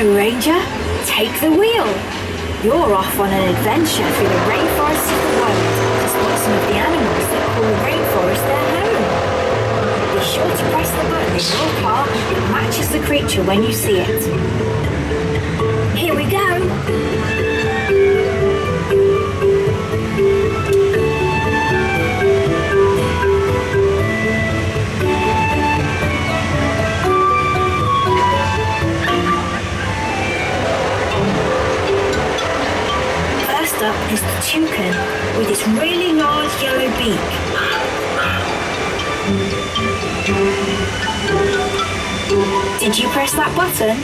Ranger. Take the wheel. You're off on an adventure through the rainforests of the world to spot some of the animals that call the rainforest their home. Be sure to press the button in your car that matches the creature when you see it. Here we go. Up is the toucan with its really large yellow beak. Did you press that button?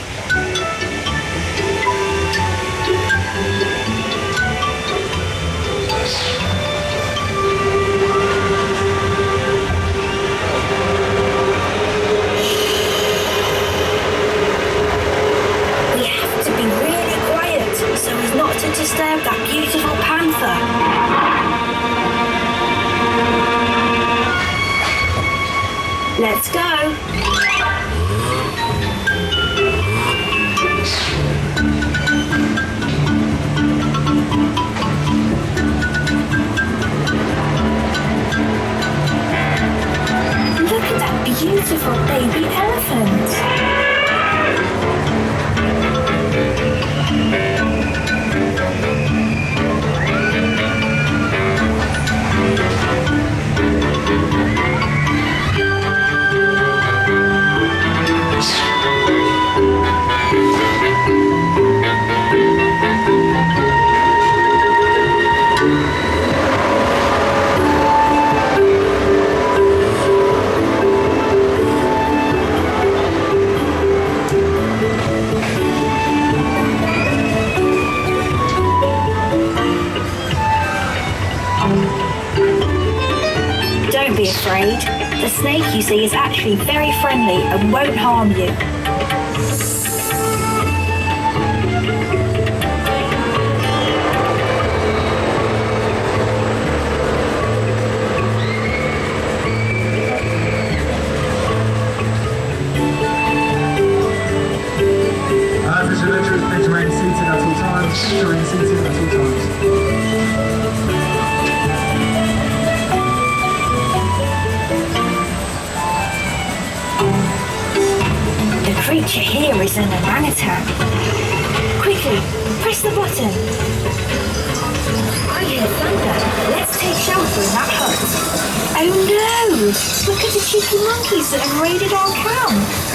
We have to be really quiet so as not to disturb that beautiful panther. Let's go. Look at that beautiful baby elephant. Don't be afraid. The snake you see is actually very friendly and won't harm you. This adventure is meant to remain seated at all times, during seated at all times. The creature here is an orangutan. Quickly, press the button. I hear thunder. Let's take shelter in that hut. Oh no! Look at the cheeky monkeys that have raided our camp.